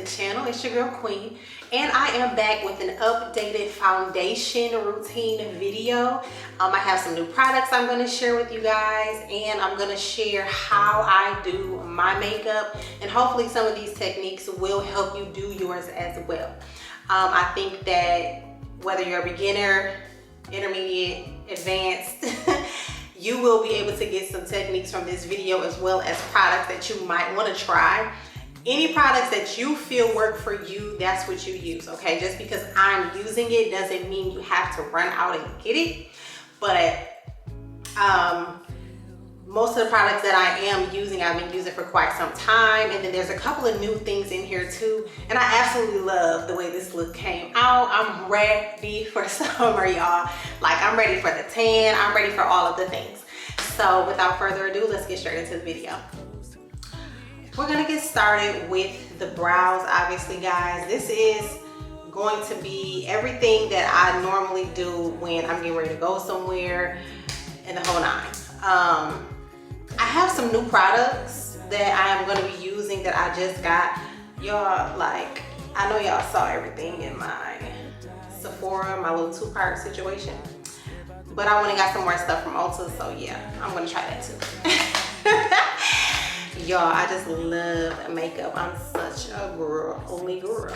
channel. It's your girl Queen, and I am back with an updated foundation routine video. I have some new products I'm going to share with you guys, and I'm going to share how I do my makeup, and hopefully some of these techniques will help you do yours as well. I think that whether you're a beginner, intermediate, advanced, you will be able to get some techniques from this video, as well as products that you might want to try. Any products that you feel work for you, that's what you use, okay? Just because I'm using it doesn't mean you have to run out and get it. But most of the products that I am using, I've been using for quite some time. And then there's a couple of new things in here too. And I absolutely love the way this look came out. I'm ready for summer, y'all. Like, I'm ready for the tan. I'm ready for all of the things. So without further ado, let's get straight into the video. We're gonna get started with the brows, obviously, guys. This is going to be everything that I normally do when I'm getting ready to go somewhere and the whole nine. I have some new products that I am going to be using that I just got. Y'all, like, I know y'all saw everything in my Sephora, my little two-part situation. But I went and got some more stuff from Ulta, so yeah, I'm going to try that too. Y'all, I just love makeup. I'm such a girly girl,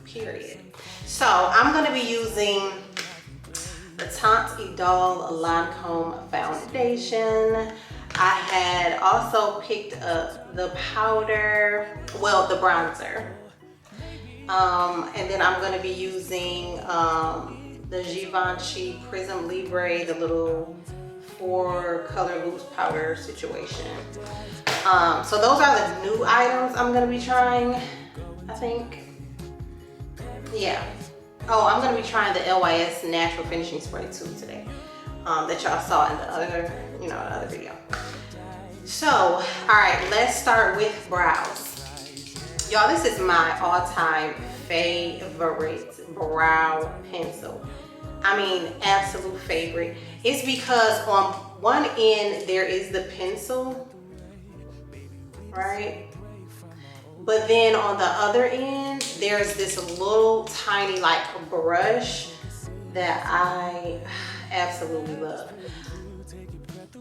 period. So I'm going to be using the Teint Idole Lancôme Foundation. I had also picked up the powder, well, the bronzer. And then I'm going to be using the Givenchy Prism Libre, the little 4-color loose powder situation. So those are the new items I'm going to be trying, I think. Yeah. Oh, I'm going to be trying the NYX Natural Finishing Spray too today. That y'all saw in the other, the other video. So, all right, let's start with brows. Y'all, this is my all-time favorite brow pencil. I mean, absolute favorite. It's because on one end there is the pencil, right? But then on the other end, there's this little tiny like brush that I absolutely love.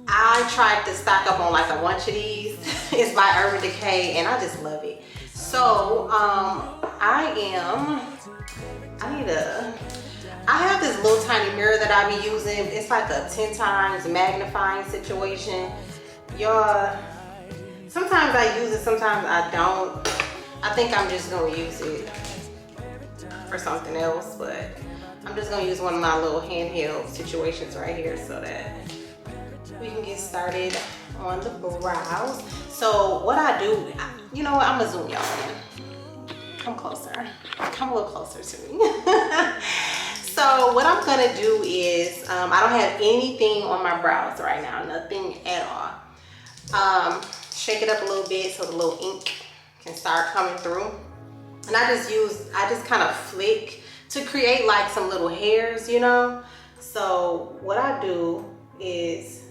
I tried to stock up on like a bunch of these. It's by Urban Decay, and I just love it. So I have this little tiny mirror that I be using. It's like a 10 times magnifying situation. Y'all, sometimes I use it, sometimes I don't. I think I'm just gonna use it for something else, but I'm just gonna use one of my little handheld situations right here so that we can get started on the brows. So what I do, you know what, I'm gonna zoom y'all in. Come closer, come a little closer to me. So what I'm gonna do is, I don't have anything on my brows right now, nothing at all. Shake it up a little bit so the little ink can start coming through. And I just kind of flick to create like some little hairs, So what I do is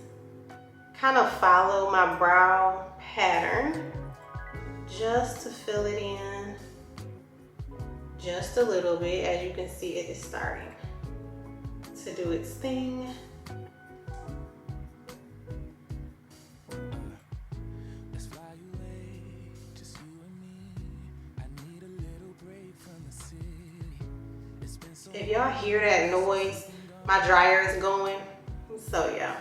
kind of follow my brow pattern just to fill it in just a little bit. As you can see, it is starting to do its thing. If y'all hear that noise, my dryer is going, so yeah.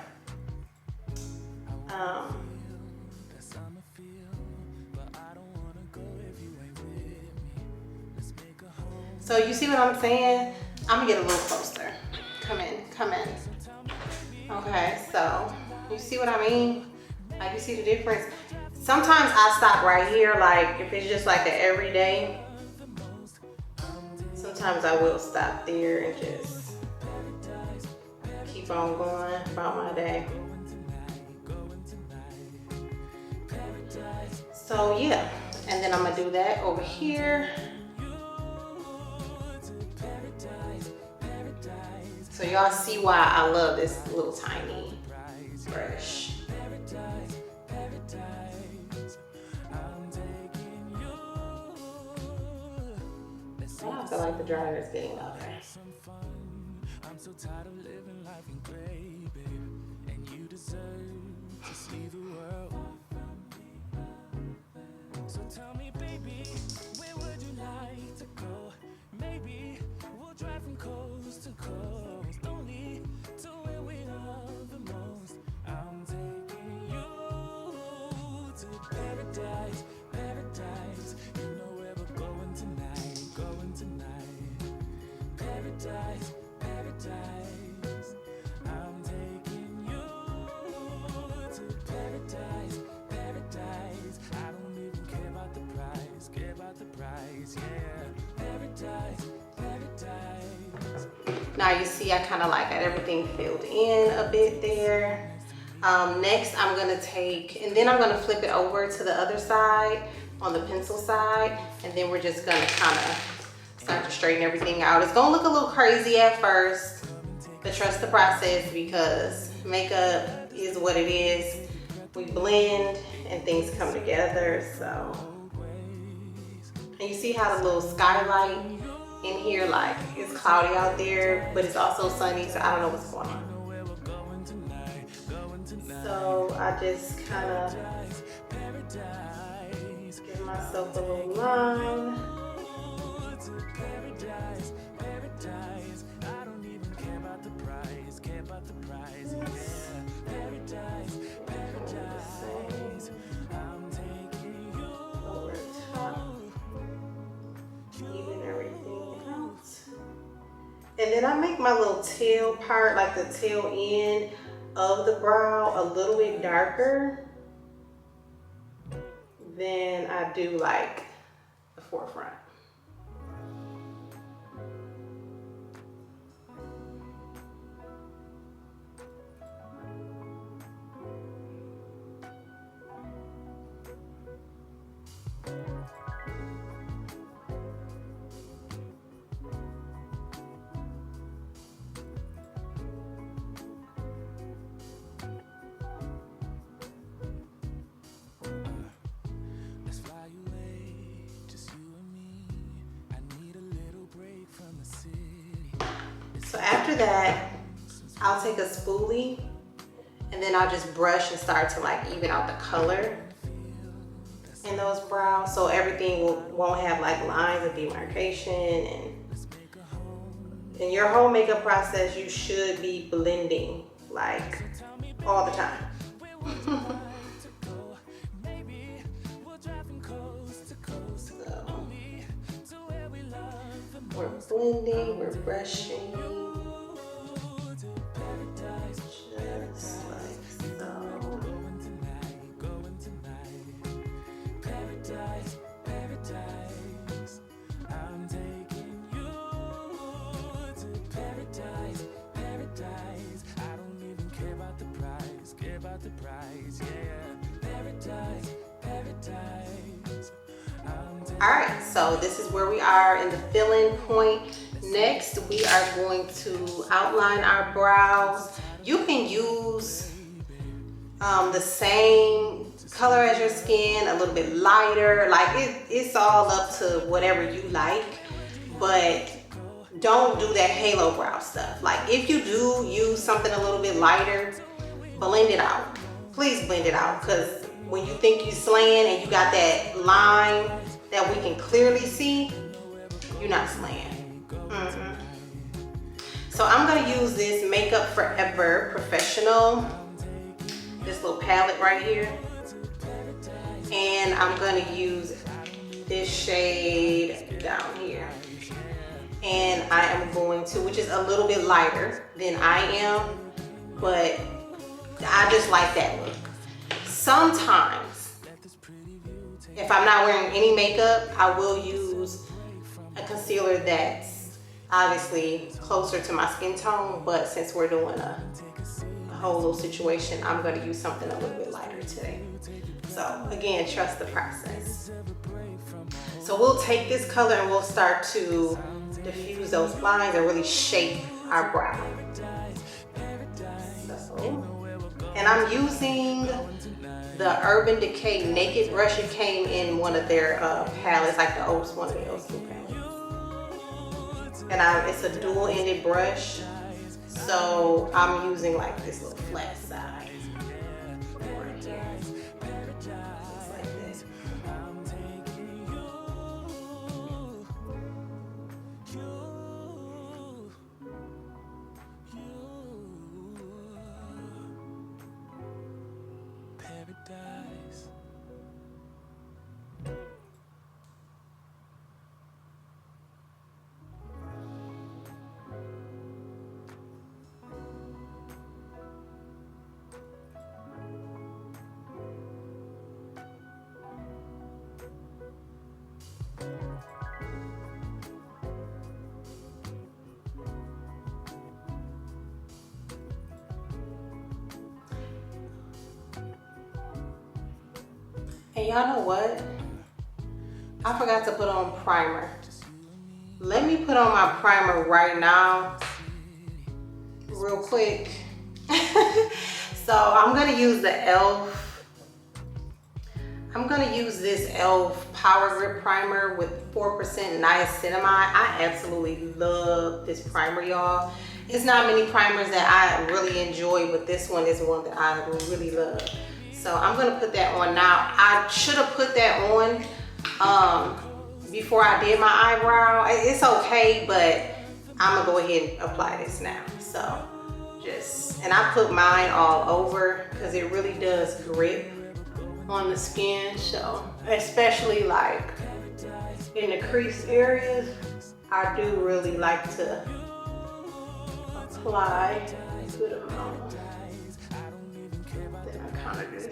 So you see what I'm saying? I'm gonna get a little closer. Come in. Okay, so you see what I mean? Like, you see the difference? Sometimes I stop right here, like if it's just like an everyday. Sometimes I will stop there and just keep on going about my day. So yeah, and then I'm gonna do that over here. So y'all see why I love this little tiny brush. I feel like the dryer is getting louder. I'm so tired of living life in gray, babe, and you deserve to see the world. So tell me, baby, where would you like to go? Maybe we'll drive from coast to coast, only to where we love the most. I'm taking you to paradise, paradise. You know where we're going tonight, going tonight. Paradise, paradise. I'm taking you to paradise, paradise. I don't even care about the price, care about the price, yeah. Paradise, paradise. Now you see I kind of like got everything filled in a bit there. Next I'm gonna take, and then I'm gonna flip it over to the other side on the pencil side, and then we're just gonna kind of start to straighten everything out. It's gonna look a little crazy at first, but trust the process because makeup is what it is. We blend and things come together, so. And you see how the little skylight in here, like it's cloudy out there, but it's also sunny, so I don't know what's going on. So I just kind of give myself a little line. Paradise, paradise. I don't even care about the price, care about the price, yeah. Paradise, paradise. I'm taking you Over top, even everything out. And then I make my little tail part, like the tail end of the brow, a little bit darker than I do like the forefront. Let's fly away, just you and me. I need a little break from the city. So after that, I'll take a spoolie and then I'll just brush and start to like even out the color in those brows, so everything won't have like lines of demarcation. And in your whole makeup process, you should be blending like all the time. So we're blending, we're brushing, just like so. Paradise, paradise. I'm taking you to paradise, paradise. I don't even care about the price, care about the price, yeah. Paradise, paradise. All right, so this is where we are in the fill-in point. Next, we are going to outline our brows. You can use the same color as your skin, a little bit lighter. Like it's all up to whatever you like, but don't do that halo brow stuff. Like if you do use something a little bit lighter, blend it out. Please blend it out, because when you think you're slaying and you got that line that we can clearly see, you're not slaying. So I'm gonna use this Makeup Forever Professional, this little palette right here. And I'm gonna use this shade down here. And I am going to, which is a little bit lighter than I am, but I just like that look. Sometimes, if I'm not wearing any makeup, I will use a concealer that's obviously closer to my skin tone, but since we're doing a whole little situation, I'm gonna use something a little bit lighter today. So again, trust the process. So we'll take this color and we'll start to diffuse those lines and really shape our brow. And I'm using the Urban Decay Naked brush. It came in one of their palettes, like one of the old school palettes. and it's a dual-ended brush, so I'm using like this little flat side right here, just like this. Paradise. And y'all know what? I forgot to put on primer. Let me put on my primer right now, real quick. So I'm gonna use the E.l.f. I'm gonna use this E.l.f. Power Grip Primer with 4% niacinamide. I absolutely love this primer, y'all. It's not many primers that I really enjoy, but this one is one that I really love. So I'm gonna put that on now. I should have put that on before I did my eyebrow. It's okay, but I'm gonna go ahead and apply this now. So and I put mine all over because it really does grip on the skin. So especially like in the crease areas, I do really like to apply a good amount. Then I kind of just,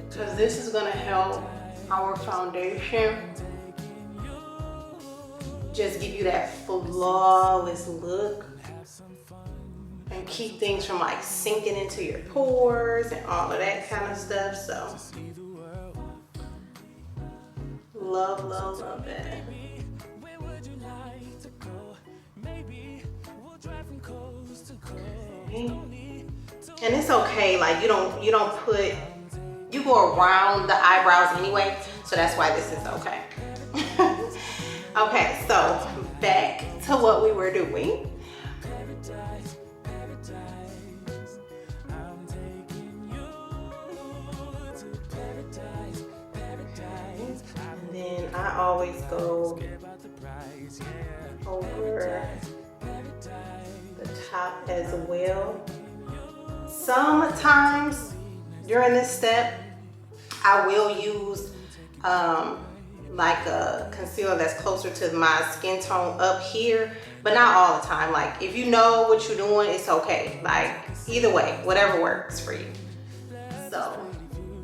because this is gonna help our foundation just give you that flawless look and keep things from like sinking into your pores and all of that kind of stuff. So love, love, love that. Okay. And it's okay, like you don't put, you go around the eyebrows anyway, so that's why this is okay. Okay, so back to what we were doing. And then I always go over the top as well. Sometimes during this step, I will use like a concealer that's closer to my skin tone up here, but not all the time. Like if you know what you're doing, it's okay. Like either way, whatever works for you. So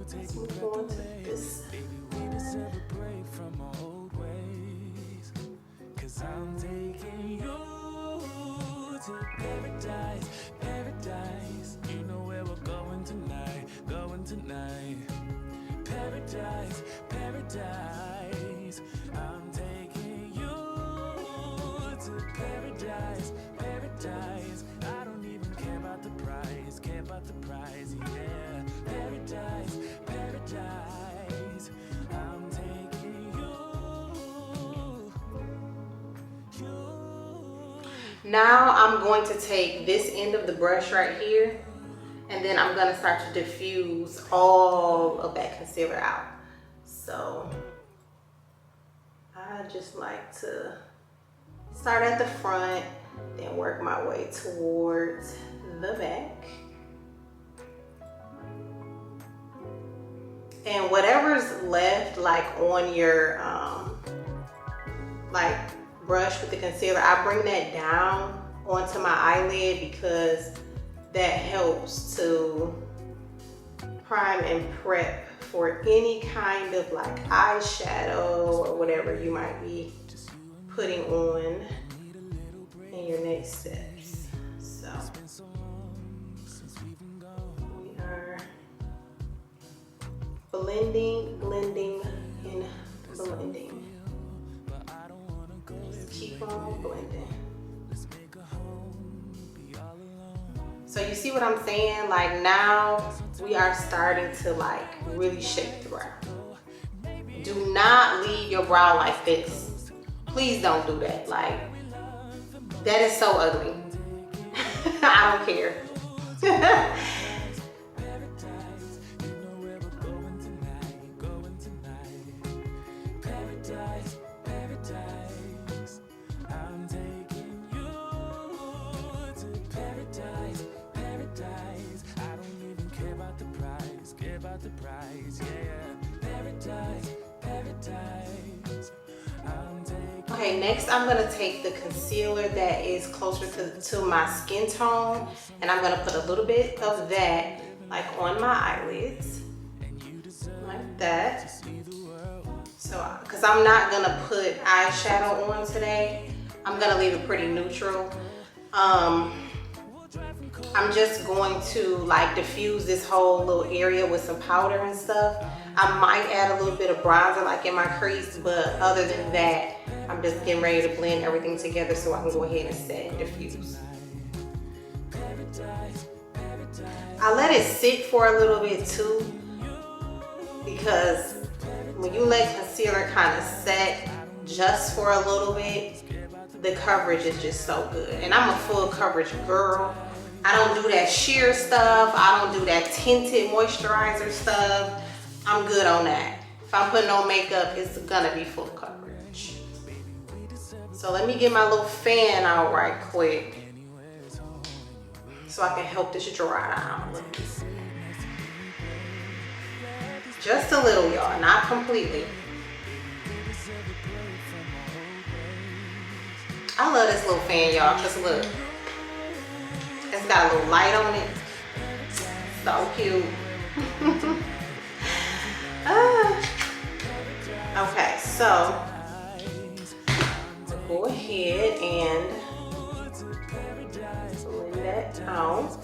let's move on to this. I'm taking you to paradise, paradise. You know where we're going tonight, going tonight. Paradise, paradise. I'm taking you to paradise, paradise. I don't even care about the price, yeah. Paradise, paradise. I'm taking you. Now I'm going to take this end of the brush right here, and then I'm gonna start to diffuse all of that concealer out. So I just like to start at the front, then work my way towards the back. And whatever's left, like on your like brush with the concealer, I bring that down onto my eyelid because that helps to prime and prep for any kind of like eyeshadow or whatever you might be putting on in your next steps. So we are blending, blending, and blending. Just keep on blending. So you see what I'm saying? Like now we are starting to like really shape the brow. Do not leave your brow like this. Please don't do that. Like, that is so ugly. I don't care. Okay, next I'm gonna take the concealer that is closer to my skin tone, and I'm gonna put a little bit of that like on my eyelids, like that. So, because I'm not gonna put eyeshadow on today, I'm gonna leave it pretty neutral. I'm just going to like diffuse this whole little area with some powder and stuff. I might add a little bit of bronzer like in my crease, but other than that, I'm just getting ready to blend everything together so I can go ahead and set and diffuse. I let it sit for a little bit too, because when you let concealer kind of set just for a little bit, the coverage is just so good. And I'm a full coverage girl. I don't do that sheer stuff. I don't do that tinted moisturizer stuff. I'm good on that. If I'm putting on makeup, it's gonna be full coverage. So let me get my little fan out right quick so I can help this dry down. Just a little, y'all, not completely. I love this little fan, y'all, because look, it's got a little light on it. So cute. Okay, so go ahead and blend that out.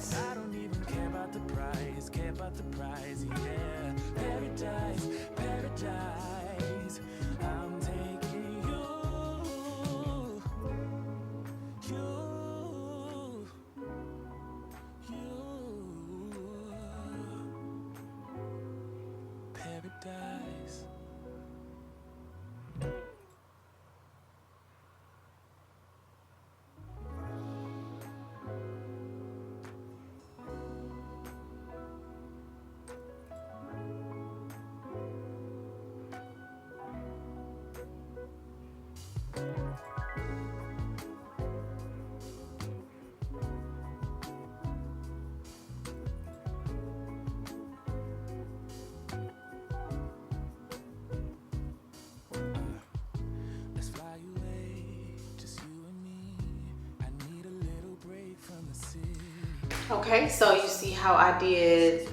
Okay, so you see how I did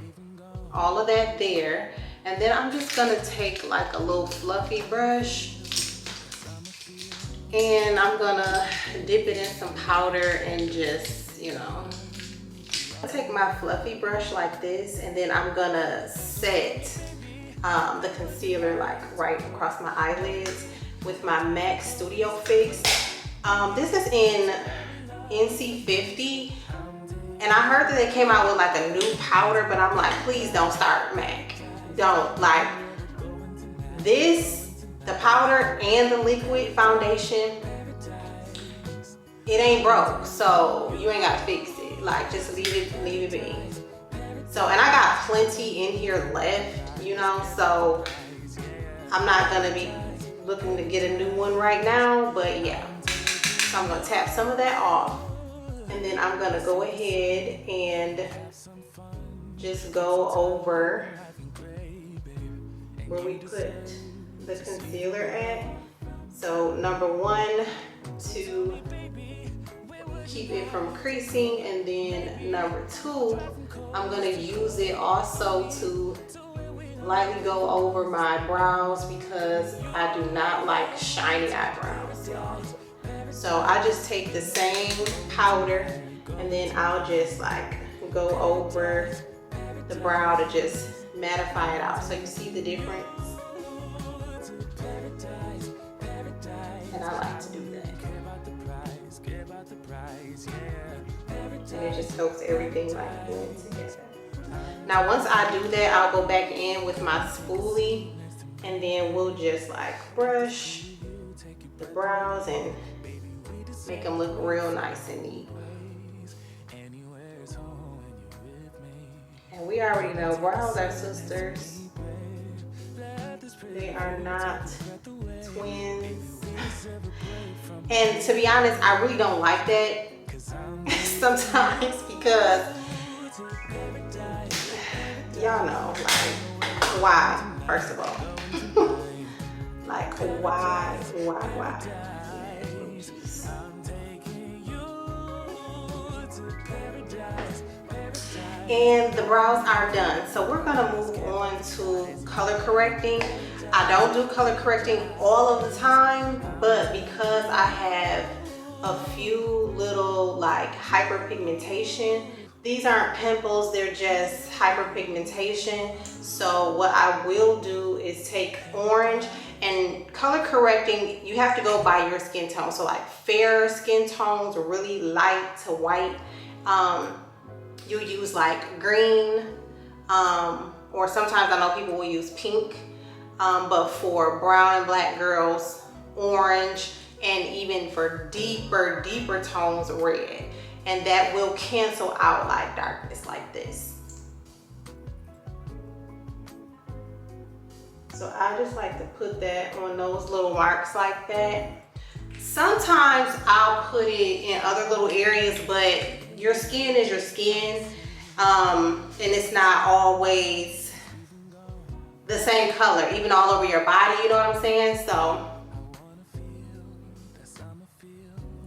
all of that there, and then I'm just gonna take like a little fluffy brush and I'm gonna dip it in some powder and just, you know, I'll take my fluffy brush like this, and then I'm gonna set the concealer like right across my eyelids with my MAC Studio Fix. This is in NC50. And I heard that they came out with like a new powder, but I'm like, please don't start MAC. Don't. Like this, the powder and the liquid foundation, it ain't broke. So you ain't gotta fix it. Like just leave it be. So, and I got plenty in here left, you know, so I'm not gonna be looking to get a new one right now, but yeah. So I'm gonna tap some of that off. And then I'm gonna go ahead and just go over where we put the concealer at. So number one, to keep it from creasing, and then number two, I'm gonna use it also to lightly go over my brows because I do not like shiny eyebrows, y'all. So I just take the same powder and then I'll just like go over the brow to just mattify it out. So you see the difference? And I like to do that. And it just helps everything like blend together. Now once I do that, I'll go back in with my spoolie and then we'll just like brush the brows and make them look real nice and neat. And we already know brows are sisters. They are not twins. And to be honest, I really don't like that sometimes because y'all know, like, why, first of all? Like, why? And the brows are done. So we're gonna move on to color correcting. I don't do color correcting all of the time, but because I have a few little like hyperpigmentation, these aren't pimples, they're just hyperpigmentation. So what I will do is take orange, and color correcting, you have to go by your skin tone. So like fair skin tones, really light to white, you use like green, or sometimes I know people will use pink, but for brown and black girls, orange, and even for deeper tones, red. And that will cancel out like darkness like this. So I just like to put that on those little marks like that. Sometimes I'll put it in other little areas, but your skin is your skin, and it's not always the same color, even all over your body, you know what I'm saying? So,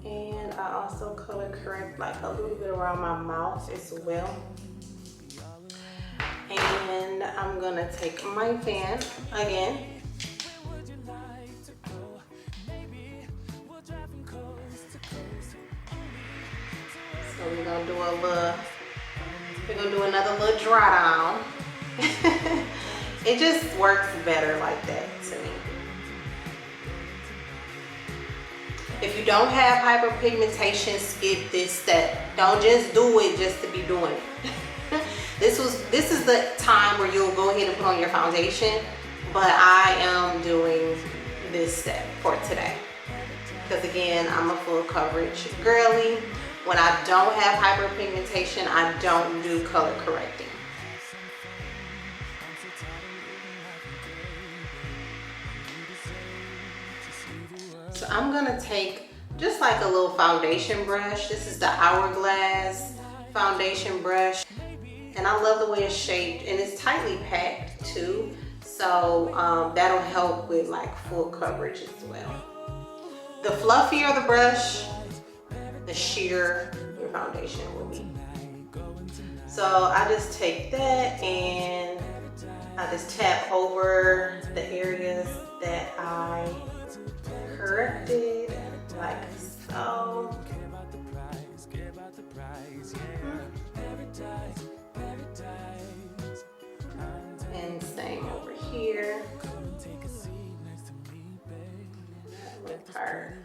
and I also color correct like a little bit around my mouth as well. And I'm gonna take my fan again. So we're gonna do another little dry down. It just works better like that to me. If you don't have hyperpigmentation, skip this step. Don't just do it just to be doing it. This is the time where you'll go ahead and put on your foundation, but I am doing this step for today. Because again, I'm a full coverage girly. When I don't have hyperpigmentation, I don't do color correcting. So I'm gonna take just like a little foundation brush. This is the Hourglass foundation brush. And I love the way it's shaped, and it's tightly packed too. So that'll help with like full coverage as well. The fluffier the brush, the sheer your foundation will be. So I just take that and I just tap over the areas that I corrected, like so. And same over here. That part.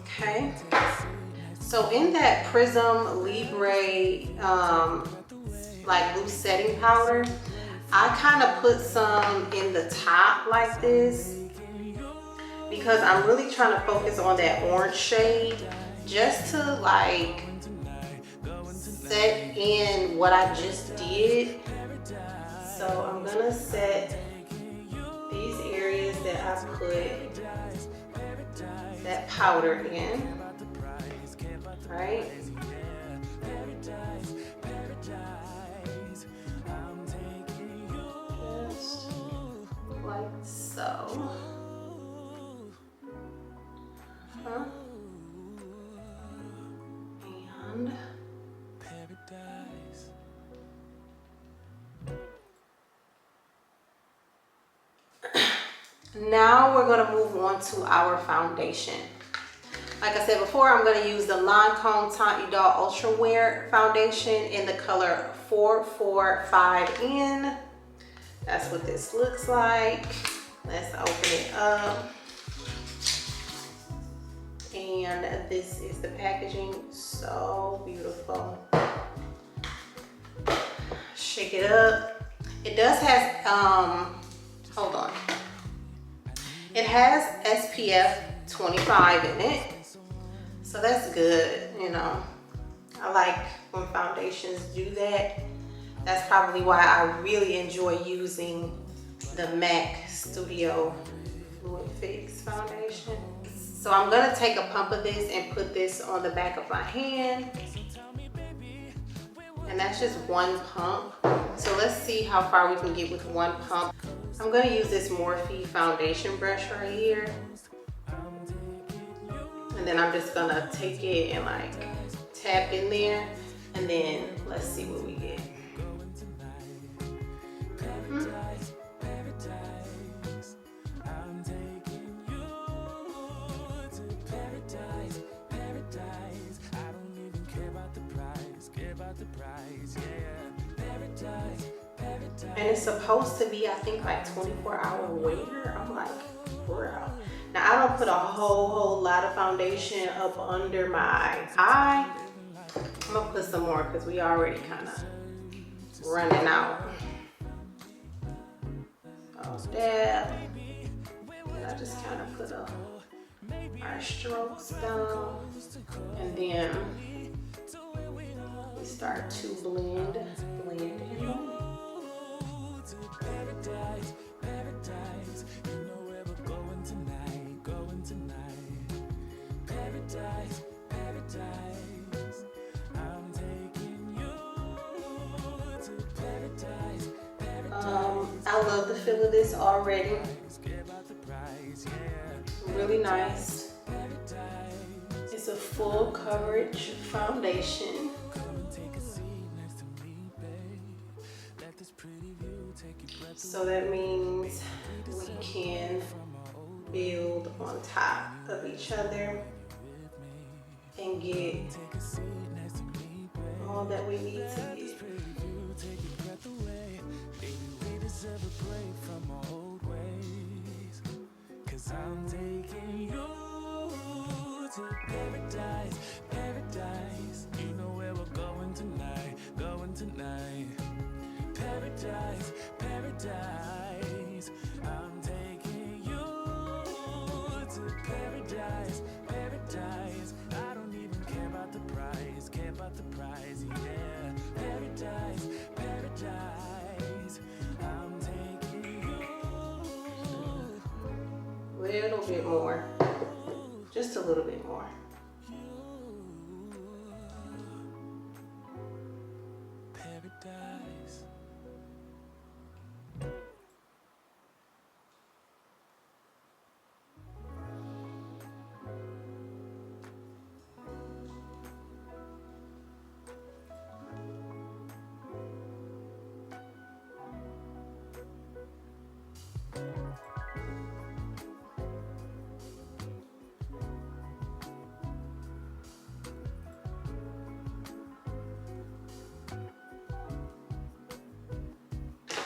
Okay. So in that Prism Libre like loose setting powder, I kind of put some in the top like this because I'm really trying to focus on that orange shade just to like set in what I just did. So I'm gonna set these areas that I put that powder in, right? Just like so. And now we're going to move on to our foundation. Like I said before, I'm going to use the Lancôme Teint Idole Ultra Wear foundation in the color 445N. That's what this looks like. Let's open it up. And this is the packaging, so beautiful. Shake it up. It does have, hold on. It has SPF 25 in it. So that's good, you know. I like when foundations do that. That's probably why I really enjoy using the MAC Studio Fluid Fix foundation. So I'm gonna take a pump of this and put this on the back of my hand. And that's just one pump. So let's see how far we can get with one pump. I'm gonna use this Morphe foundation brush right here. And then I'm just gonna take it and like tap in there. And then let's see what we get. And it's supposed to be, I think, like 24-hour waiter. I'm like, bro. Now I don't put a whole lot of foundation up under my eye. I'm gonna put some more because we already kind of running out. So dab. And I just kind of put our strokes down, and then we start to blend and blend. Paradise, paradise, you know where we're going tonight, going tonight. Paradise, paradise, I'm taking you to paradise, paradise. I love the feel of this already. Really nice. It's a full coverage foundation. So that means we can build on top of each other and get all that we need to get. I'm taking you to paradise, paradise. You know where we're going tonight, going tonight. Paradise, paradise. I'm taking you to paradise, paradise. I don't even care about the price, yeah. Paradise, paradise. I'm taking you. A little bit more, just a little bit more. Paradise.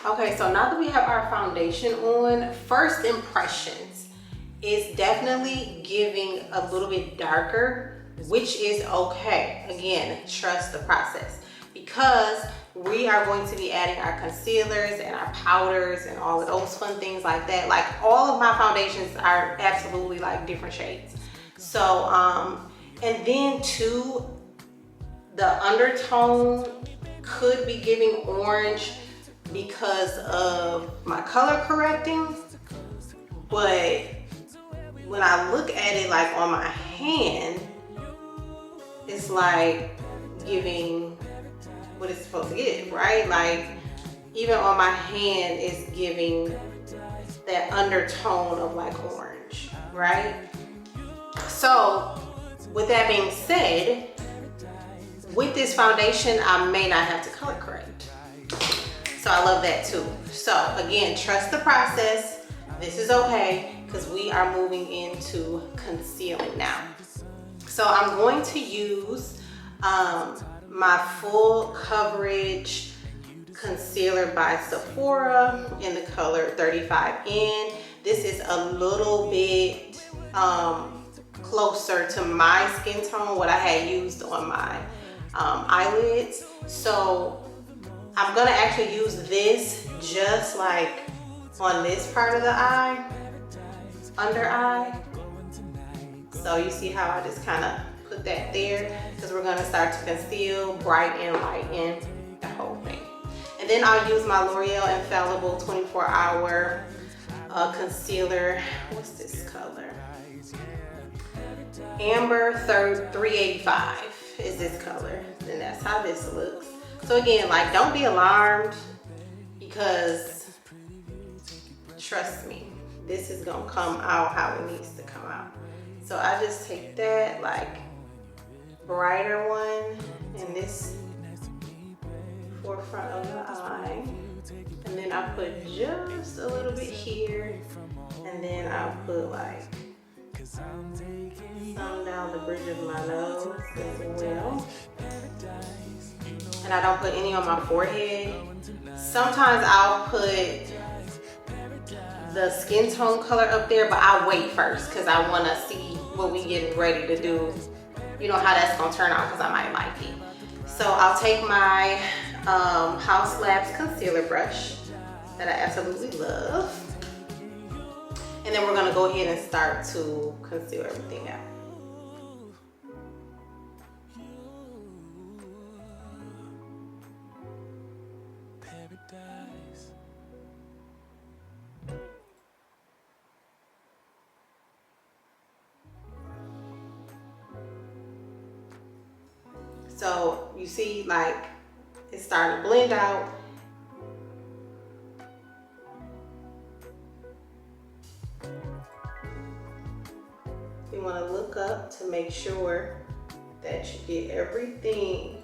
Okay, so now that we have our foundation on, first impressions is definitely giving a little bit darker, which is okay. Again, trust the process, because we are going to be adding our concealers and our powders and all of those fun things like that. Like, all of my foundations are absolutely like different shades. So, and then too, the undertone could be giving orange because of my color correcting, but when I look at it like on my hand, it's like giving what it's supposed to give, right? Like, even on my hand, it's giving that undertone of like orange, right? So with that being said, with this foundation, I may not have to color correct. So I love that too. So again, trust the process. This is okay, because we are moving into concealing now. So I'm going to use my full coverage concealer by Sephora in the color 35N. This is a little bit closer to my skin tone, what I had used on my eyelids. So I'm gonna actually use this just like on this part of the eye, under eye. So you see how I just kind of put that there, because we're gonna start to conceal, brighten, lighten the whole thing. And then I'll use my L'Oreal Infallible 24-hour concealer. What's this color? Amber 385 is this color, and that's how this looks. So again, like, don't be alarmed, because trust me, this is gonna come out how it needs to come out. So I just take that like brighter one in this forefront of the eye, and then I put just a little bit here, and then I'll put like some down the bridge of my nose as well. And I don't put any on my forehead. Sometimes I'll put the skin tone color up there, but I'll wait first because I want to see what we getting ready to do. You know how that's gonna turn out, because I might like it. So I'll take my House Labs concealer brush that I absolutely love, and then we're gonna go ahead and start to conceal everything out. So you see, like, it's starting to blend out. You want to look up to make sure that you get everything.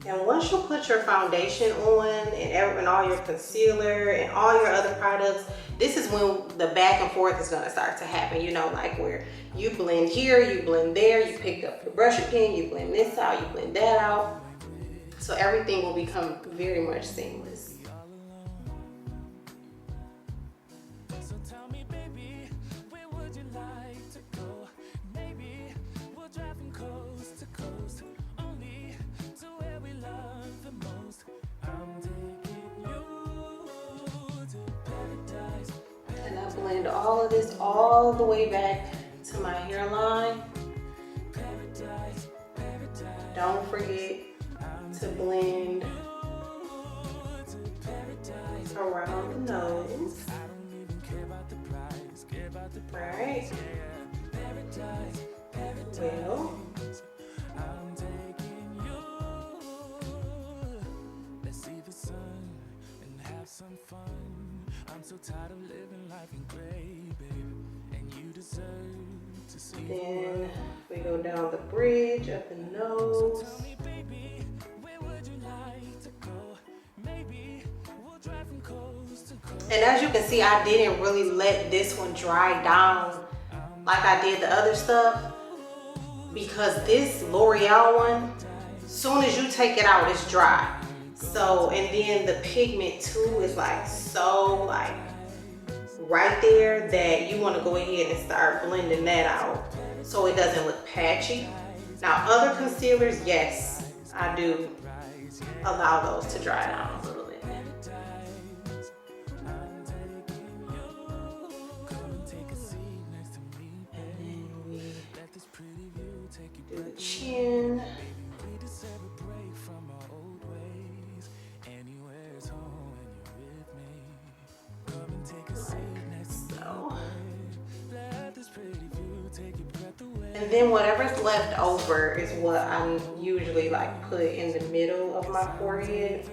And once you put your foundation on and all your concealer and all your other products, this is when the back and forth is going to start to happen. You know, like where you blend here, you blend there, you pick up the brush again, you blend this out, you blend that out. So everything will become very much seamless. And I blend all of this all the way back to my hairline. Don't forget to blend around the nose. Right. Well, some fun. I'm so tired of living life in gray, babe, and you deserve to see. Then we go down the bridge of the nose. Tell me, baby, where would you like to go? Maybe we'll drive from coast to coast. And as you can see, I didn't really let this one dry down like I did the other stuff, because this L'Oreal one, soon as you take it out, it's dry. So, and then the pigment too is like so like right there that you want to go ahead and start blending that out so it doesn't look patchy. Now other concealers, yes, I do allow those to dry down a little bit. And then we do the chin. And then whatever's left over is what I usually like put in the middle of my forehead.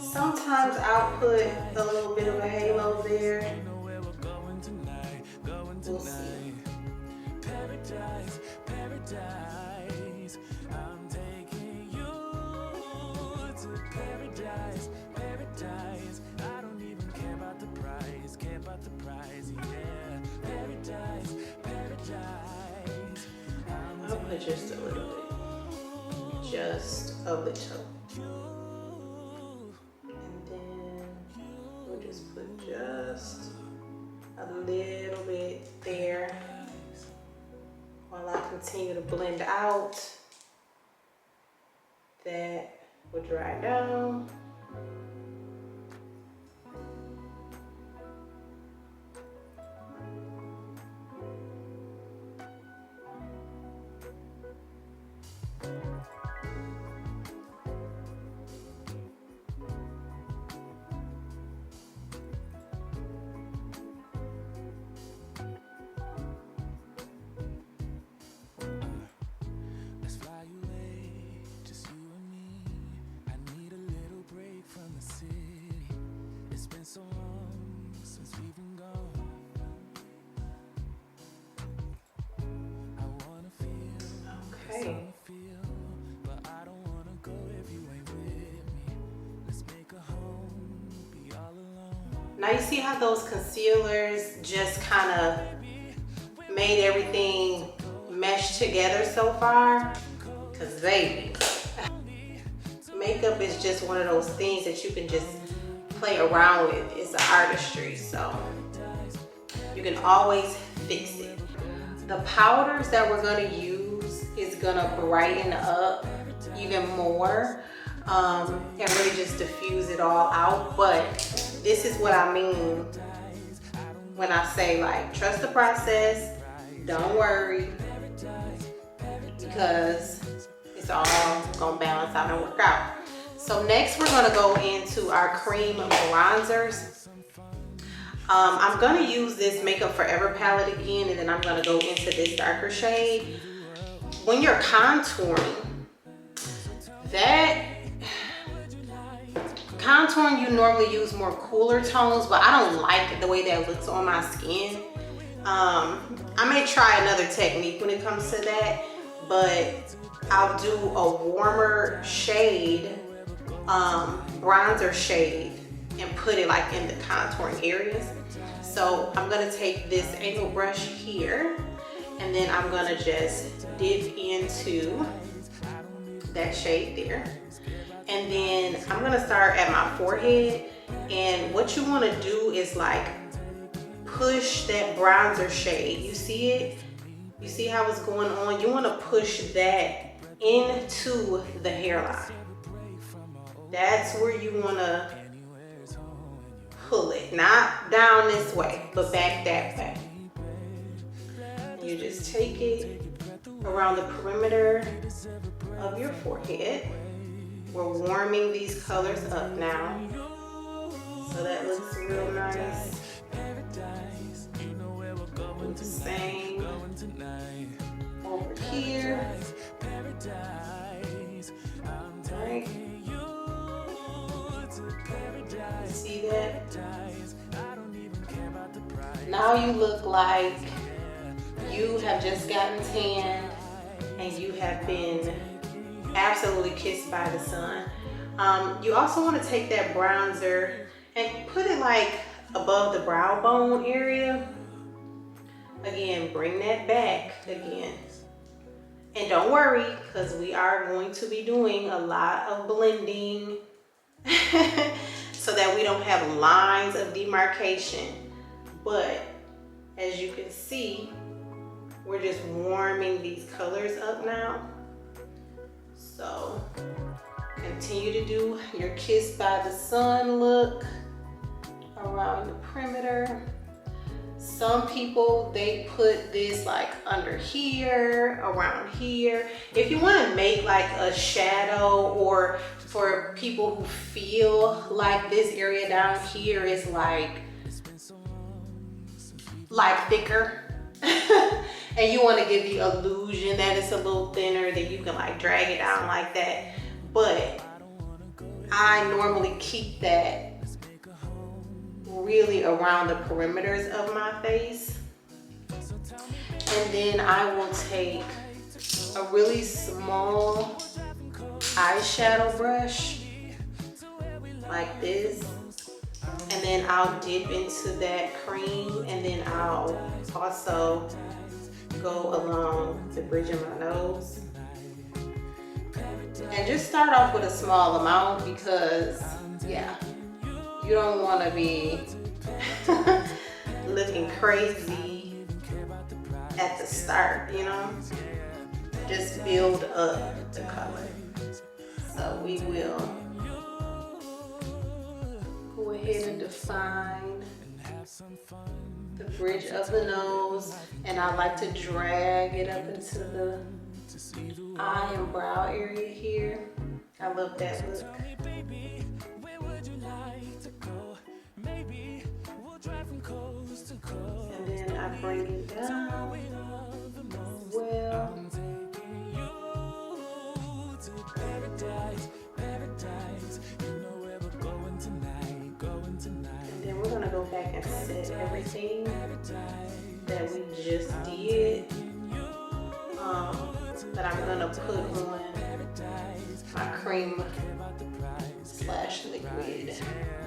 Sometimes I'll put a little bit of a halo there. We'll see. Paradise, paradise, I'm taking you to paradise, paradise. I don't even care about the price, yeah. Paradise, paradise. I'll put just a little bit. Just a little. And then we'll just put just little bit there while I continue to blend out. That will dry down. Okay. Now you see how those concealers just kind of made everything mesh together so far? Because baby, makeup is just one of those things that you can just play around with. It's an artistry, so you can always fix it. The powders that we're gonna use is gonna brighten up even more and really just diffuse it all out. But this is what I mean when I say, like, trust the process, don't worry, because it's all gonna balance out and work out. So next we're gonna go into our cream bronzers. I'm gonna use this Makeup Forever palette again, and then I'm gonna go into this darker shade. When you're contouring, you normally use more cooler tones, but I don't like the way that looks on my skin. I may try another technique when it comes to that, but I'll do a warmer shade, bronzer shade, and put it like in the contouring areas. So I'm gonna take this angle brush here, and then I'm gonna just dip into that shade there. And then I'm gonna start at my forehead, and what you wanna do is like push that bronzer shade. You see it? You see how it's going on? You wanna push that into the hairline. That's where you wanna pull it, not down this way, but back that way. And you just take it around the perimeter of your forehead. We're warming these colors up now, so that looks real nice. Do the same over here. Right. See that? Now you look like you have just gotten tanned and you have been absolutely kissed by the sun. You also want to take that bronzer and put it like above the brow bone area. Again, bring that back again. And don't worry, because we are going to be doing a lot of blending so that we don't have lines of demarcation. But as you can see, we're just warming these colors up now. So continue to do your Kissed by the Sun look around the perimeter. Some people, they put this like under here, around here. If you want to make like a shadow, or for people who feel like this area down here is like thicker and you want to give the illusion that it's a little thinner, then you can like drag it down like that. But I normally keep that really around the perimeters of my face. And then I will take a really small eyeshadow brush like this, and then I'll dip into that cream, and then I'll also go along the bridge of my nose. And just start off with a small amount, because yeah, you don't want to be looking anything crazy at the start, you know? Just build up the color. So we will go ahead and define the bridge of the nose, and I like to drag it up into the eye and brow area here. I love that look. And then I bring it down as well. And then we're gonna go back and set everything that we just did. That I'm gonna put on my cream slash liquid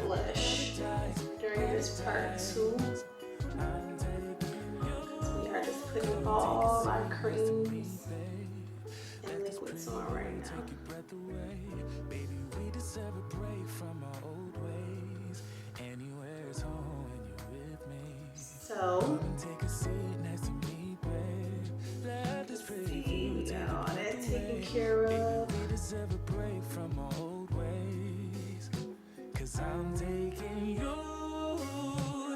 blush during this part too. We are just putting all our creams and liquids on right now. So, we got all that taken care of. I'm taking you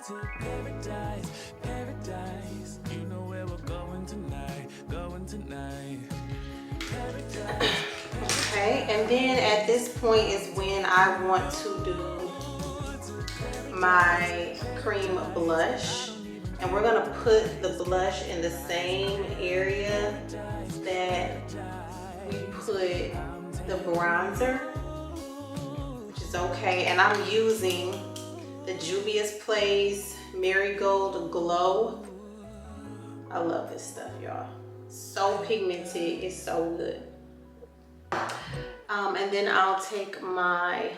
to paradise, paradise. You know where we're going tonight, paradise. Okay, and then at this point is when I want to do my cream blush. And we're gonna put the blush in the same area that we put the bronzer, which is okay. And I'm using the Juvia's Place Marigold Glow. I love this stuff, y'all. So pigmented, it's so good. And then I'll take my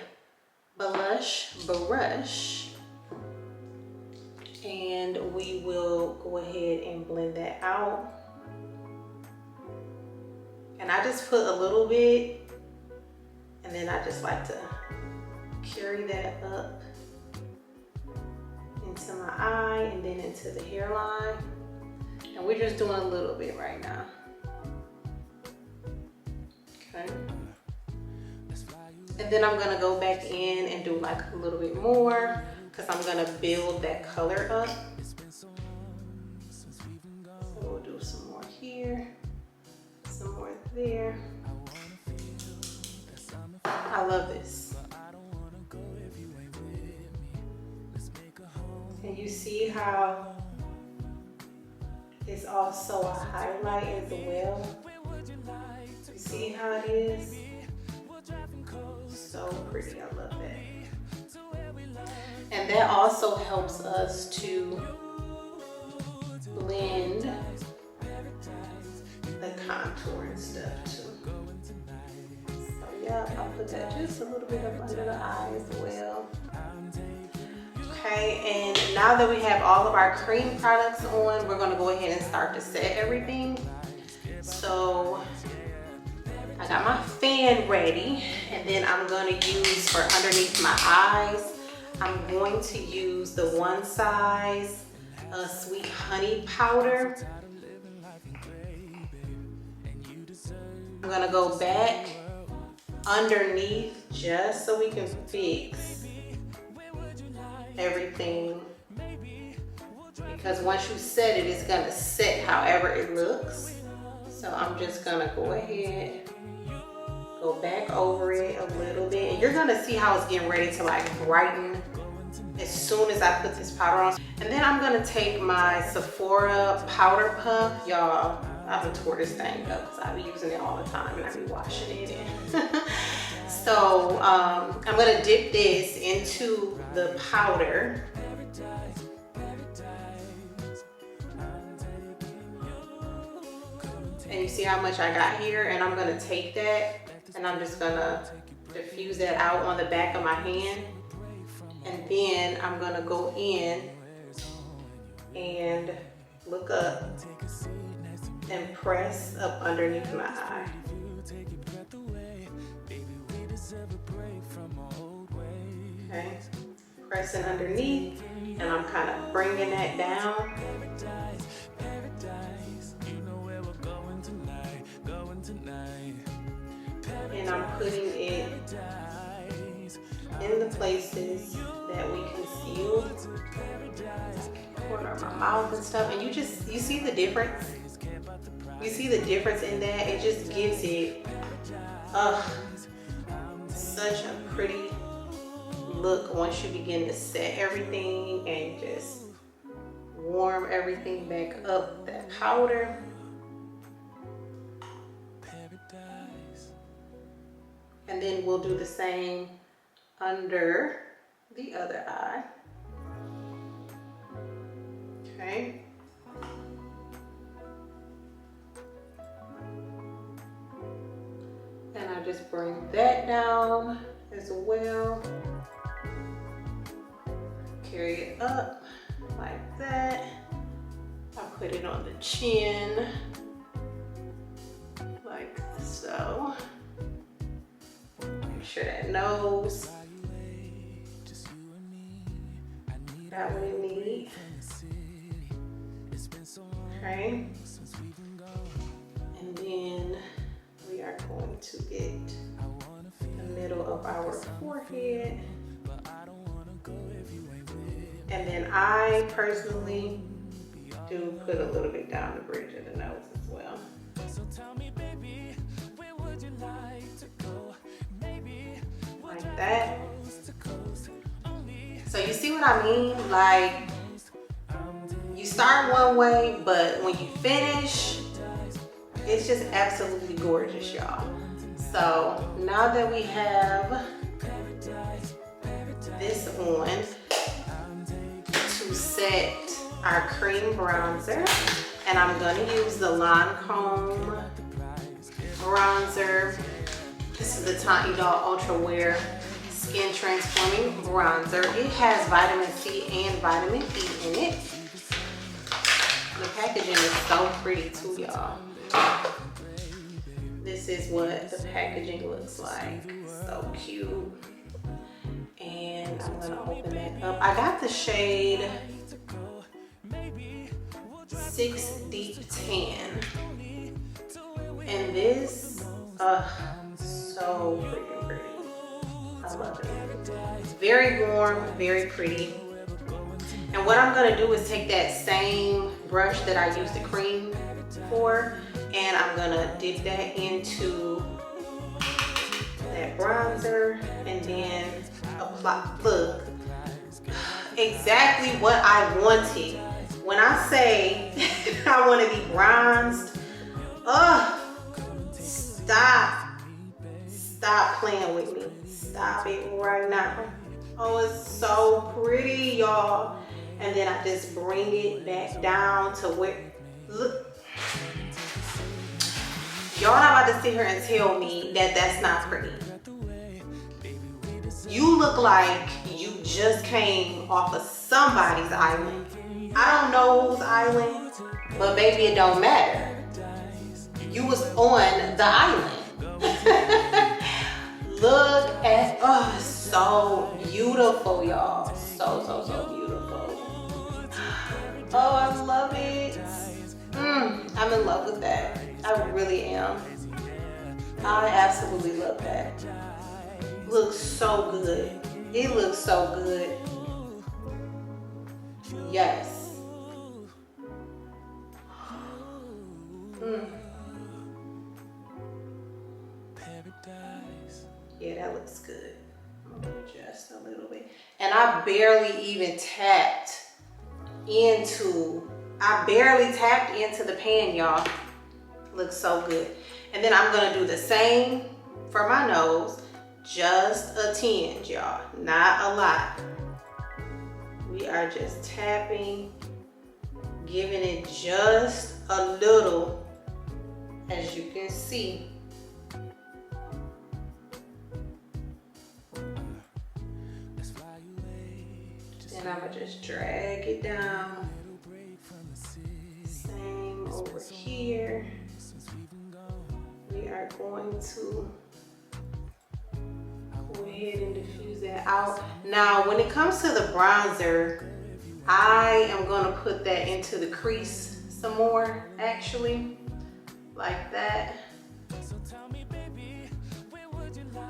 blush brush and we will go ahead and blend that out. And I just put a little bit, and then I just like to carry that up into my eye and then into the hairline. And we're just doing a little bit right now. Okay. And then I'm gonna go back in and do like a little bit more, because I'm gonna build that color up. So we'll do some more here, some more there. I love this. And you see how it's also a highlight as well. You see how it is? So pretty, I love that. And that also helps us to blend the contour and stuff too. So yeah, I'll put that just a little bit up under the eye as well. Okay, and now that we have all of our cream products on, we're gonna go ahead and start to set everything. So I got my fan ready, and then I'm gonna use for underneath my eyes, I'm going to use the One Size Sweet Honey Powder. I'm gonna go back underneath just so we can fix everything, because once you set it, it's gonna set however it looks. So I'm just gonna go ahead, go back over it a little bit, and you're gonna see how it's getting ready to like brighten as soon as I put this powder on. And then I'm gonna take my Sephora Powder Puff. Y'all, I've been tore this thing up because I be using it all the time and I be washing it in. So I'm gonna dip this into the powder. And you see how much I got here, and I'm gonna take that and I'm just gonna diffuse that out on the back of my hand. And then I'm gonna go in and look up and press up underneath my eye. Okay, pressing underneath, and I'm kind of bringing that down. And I'm putting it in the places that we concealed, corner of my mouth and stuff. And you see the difference? You see the difference in that? It just gives it such a pretty look once you begin to set everything and just warm everything back up, that powder. And then we'll do the same under the other eye. Okay. And I just bring that down as well. Carry it up like that. I put it on the chin, like so. Make sure that nose got what it needs. Okay. And then we are going to get the middle of our forehead. And then I personally do put a little bit down the bridge of the nose as well. Like that. So you see what I mean? Like, you start one way, but when you finish, it's just absolutely gorgeous, y'all. So now that we have this on, to set our cream bronzer, and I'm gonna use the Lancôme Bronzer. This is the Tante Doll Ultra Wear Skin Transforming Bronzer. It has vitamin C and vitamin E in it. The packaging is so pretty too, y'all. This is what the packaging looks like. So cute. And I'm gonna open that up. I got the shade 6 Deep Tan. And this, so freaking pretty. I love it. It's very warm, very pretty. And what I'm gonna do is take that same brush that I used the cream for, and I'm gonna dip that into that bronzer and then apply. Look, exactly what I wanted. When I say I want to be bronzed, stop playing with me. Stop it right now. Oh, it's so pretty, y'all. And then I just bring it back down to where, look. Y'all not about to sit here and tell me that that's not pretty. You look like you just came off of somebody's island. I don't know whose island, but baby, it don't matter. You was on the island. Look at, oh, so beautiful, y'all. So beautiful. Oh, I love it. I'm in love with that. I really am. I absolutely love that. Looks so good. It looks so good. Yes. Yeah, that looks good. I'm gonna adjust a little bit. And I barely even tapped into the pan, y'all. Looks so good. And then I'm gonna do the same for my nose. Just a tinge, y'all, not a lot. We are just tapping, giving it just a little, as you can see. And I'm gonna just drag it down. Same over here. We are going to go ahead and diffuse that out. Now, when it comes to the bronzer, I am gonna put that into the crease some more, actually, like that.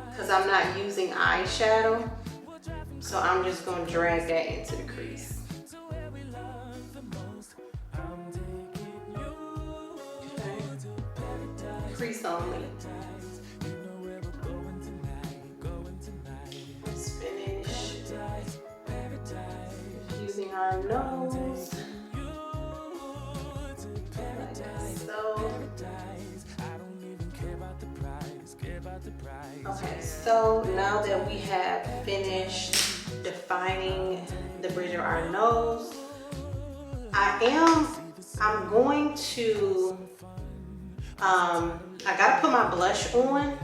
Because I'm not using eyeshadow, so I'm just gonna drag that into the crease. Okay. Crease only. Let's finish using our nose. Like so. Okay, so now that we have finished defining the bridge of our nose, I'm going to, I gotta put my blush on,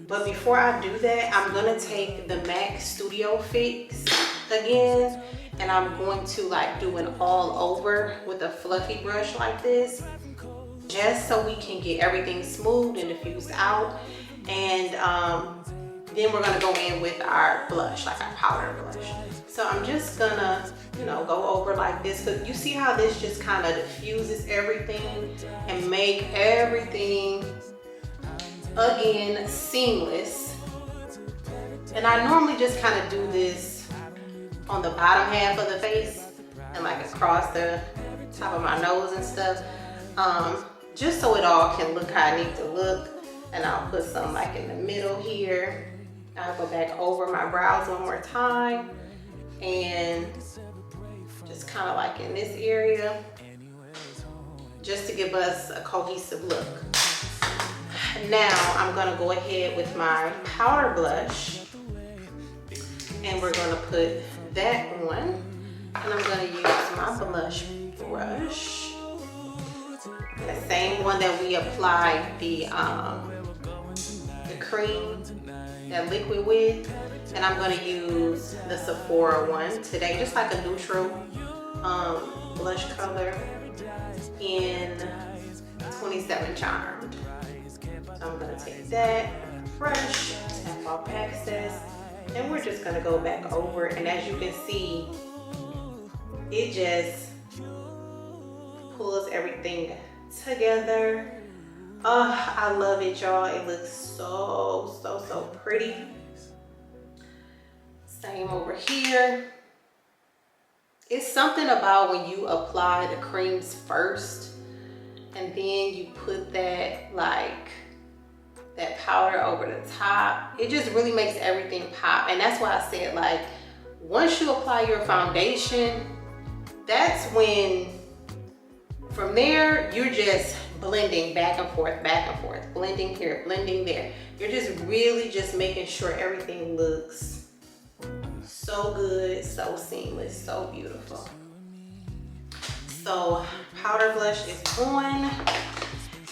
but before I do that, I'm gonna take the MAC Studio Fix again, and I'm going to like do an all over with a fluffy brush like this, just so we can get everything smooth and diffused out. And then we're gonna go in with our blush, like our powder blush. So I'm just gonna, you know, go over like this. But you see how this just kind of diffuses everything and make everything, again, seamless. And I normally just kind of do this on the bottom half of the face and like across the top of my nose and stuff, just so it all can look how it needs to look. And I'll put some like in the middle here. I'll go back over my brows one more time and just kind of like in this area, just to give us a cohesive look. Now I'm gonna go ahead with my powder blush and we're gonna put that on. And I'm gonna use my blush brush, the same one that we applied the cream, that liquid with. And I'm gonna use the Sephora one today, just like a neutral blush color in 27 Charmed. So I'm gonna take that brush, tap off excess, and we're just gonna go back over. And as you can see, it just pulls everything together. Oh, I love it, y'all. It looks so pretty. Same over here. It's something about when you apply the creams first and then you put that like that powder over the top. It just really makes everything pop. And that's why I said, like, once you apply your foundation, that's when from there you're just blending back and forth, blending here, blending there. You're just really just making sure everything looks so good, so seamless, so beautiful. So powder blush is on,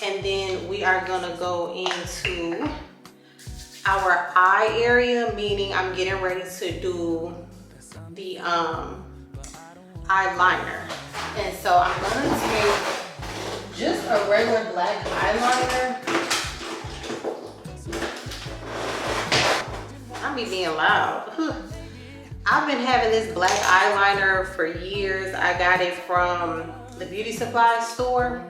and then we are gonna go into our eye area, meaning I'm getting ready to do the eyeliner. And so I'm gonna take just a regular black eyeliner. I be being loud. I've been having this black eyeliner for years. I got it from the beauty supply store.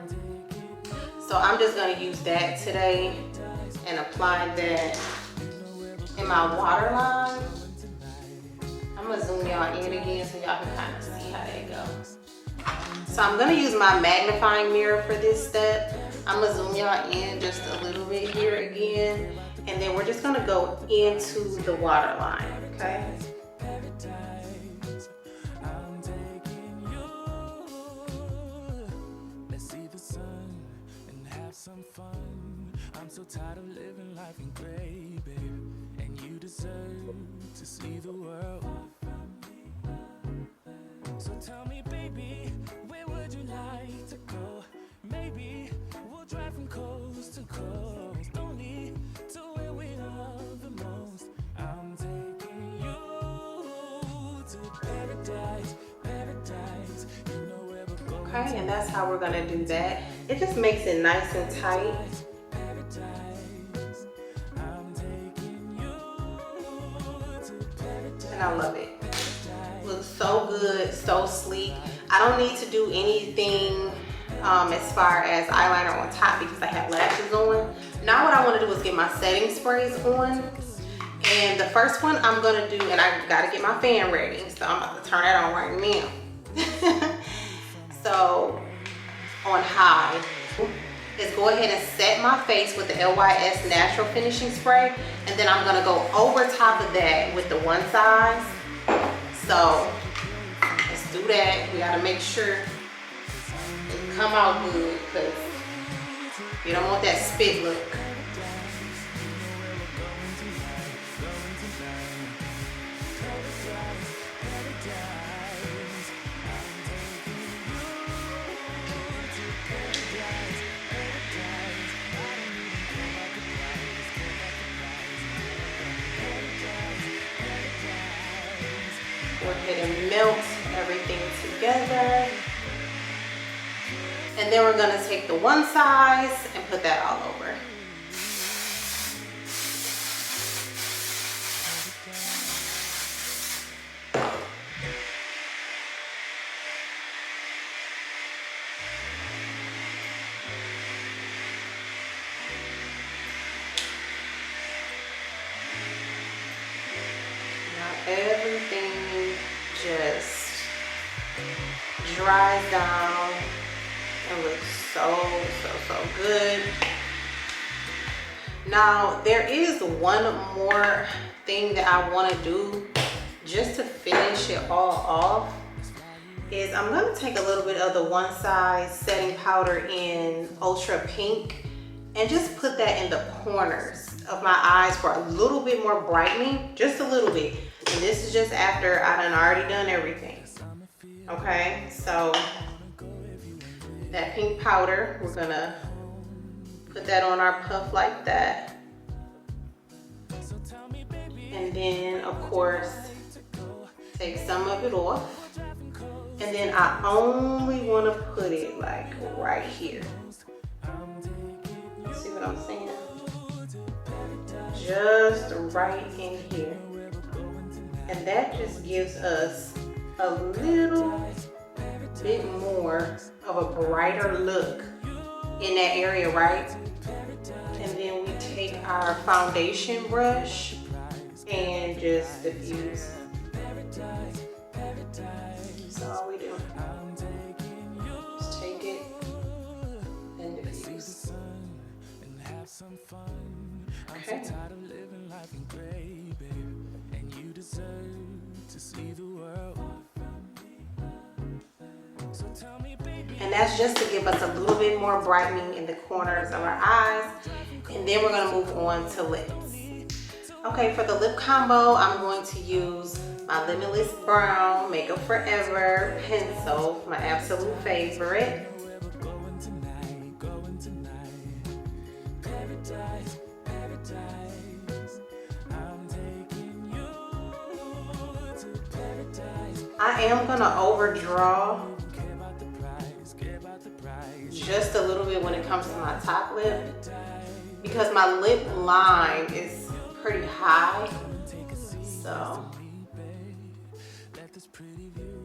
So I'm just gonna use that today and apply that in my waterline. I'm gonna zoom y'all in again so y'all can kind of see how that goes. So I'm gonna use my magnifying mirror for this step. I'm gonna zoom y'all in just a little bit here again, and then we're just gonna go into the waterline, okay? Some fun. I'm so tired of living life in gray, babe, and you deserve to see the world. So tell me, baby, where would you like to go? Maybe we'll drive from coast to coast, only to where we love the most. I'm taking you to paradise, paradise. You know where we're going. Okay, and that's how we're gonna do that. It just makes it nice and tight. I love it. Looks so good, so sleek. I don't need to do anything as far as eyeliner on top because I have lashes on. Now what I want to do is get my setting sprays on. And the first one I'm going to do, and I got to get my fan ready. So I'm about to turn that on right now. So on high is go ahead and set my face with the LYS Natural Finishing Spray. And then I'm going to go over top of that with the one size. So let's do that. We got to make sure it come out good because you don't want that spit look. Go ahead and melt everything together. And then we're gonna take the one size and put that all over. Everything just dries down and looks so good. Now there is one more thing that I want to do just to finish it all off is I'm going to take a little bit of the one size setting powder in Ultra Pink and just put that in the corners of my eyes for a little bit more brightening, just a little bit. And this is just after I done already done everything. Okay, so that pink powder, we're gonna put that on our puff like that. And then of course, take some of it off. And then I only wanna put it like right here. See what I'm saying? Just right in here. And that just gives us a little bit more of a brighter look in that area, right? And then we take our foundation brush and just diffuse. That's all we do. Just take it and diffuse. Okay. And that's just to give us a little bit more brightening in the corners of our eyes. And then we're going to move on to lips. Okay, for the lip combo, I'm going to use my Limitless Brown Makeup Forever pencil, my absolute favorite. I am gonna overdraw just a little bit when it comes to my top lip because my lip line is pretty high. So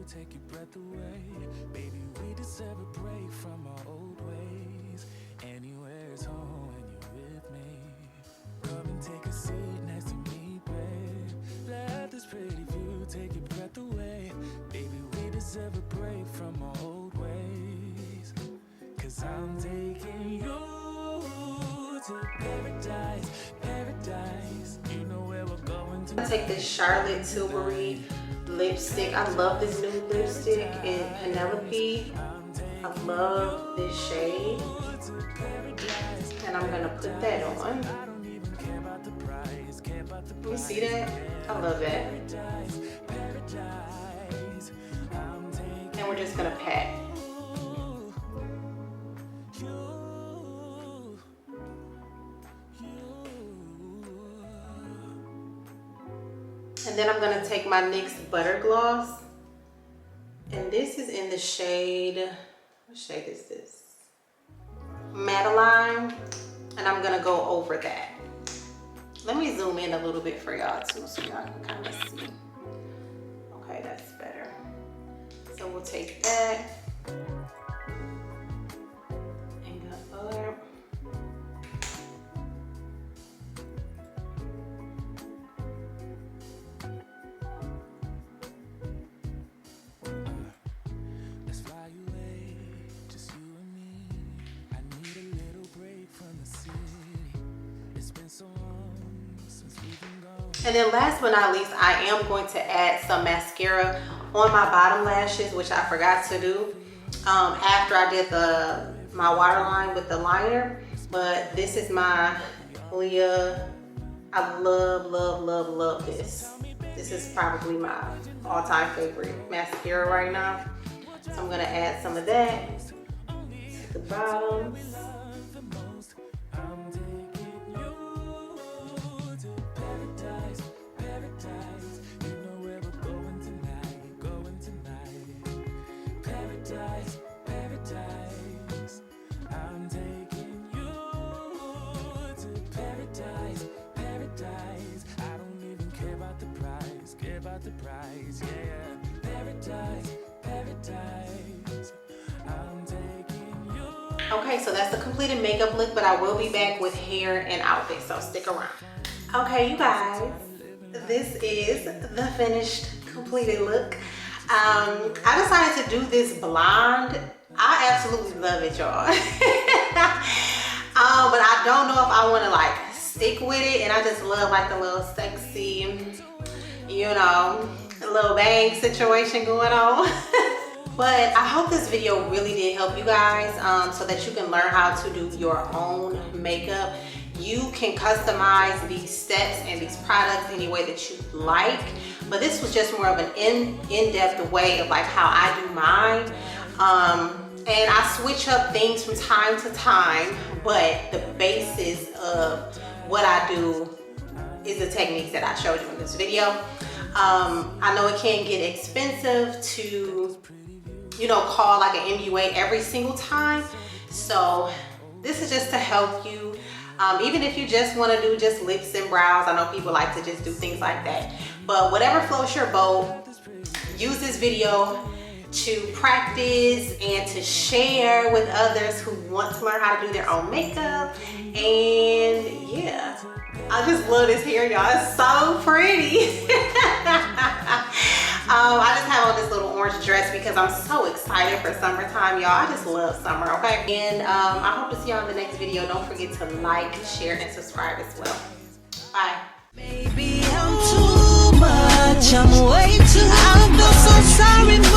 take your breath away, baby. We deserve a break from our old ways. 'Cause I'm taking you to paradise, paradise. You know where we're going to. I'm gonna take this Charlotte Tilbury lipstick. I love this new lipstick in Penelope. I love this shade. And I'm gonna put that on. You see that? I love that. And we're just gonna pat. And then I'm gonna take my NYX Butter Gloss. And this is in the shade, what shade is this? Madeline. And I'm gonna go over that. Let me zoom in a little bit for y'all too so y'all can kind of see. we'll take that and go up. Let's fly away, just you and me. I need a little break from the city. It's been so long since we've been gone. And then last but not least, I am going to add some mascara on my bottom lashes, which I forgot to do after I did my waterline with the liner. But this is my ILIA. I love this. This is probably my all-time favorite mascara right now. So I'm gonna add some of that to the bottom. The prize, yeah. Paradise, paradise. I'm taking you. Okay, so that's the completed makeup look, but I will be back with hair and outfit, so stick around. Okay, you guys, this is the finished, completed look. I decided to do this blonde. I absolutely love it, y'all. But I don't know if I want to like stick with it, and I just love like the little sexy, you know, a little bang situation going on. But I hope this video really did help you guys so that you can learn how to do your own makeup. You can customize these steps and these products any way that you like, but this was just more of an in-depth way of like how I do mine. And I switch up things from time to time, but the basis of what I do is the techniques that I showed you in this video. I know it can get expensive to, you know, call like an MUA every single time. So this is just to help you. Even if you just want to do just lips and brows, I know people like to just do things like that. But whatever floats your boat, use this video to practice and to share with others who want to learn how to do their own makeup. And yeah, I just love this hair, y'all. It's so pretty. I just have on this little orange dress because I'm so excited for summertime, y'all. I just love summer, okay? And I hope to see y'all in the next video. Don't forget to like, share, and subscribe as well. Bye. Maybe I'm too much, I'm way too. I feel so sorry.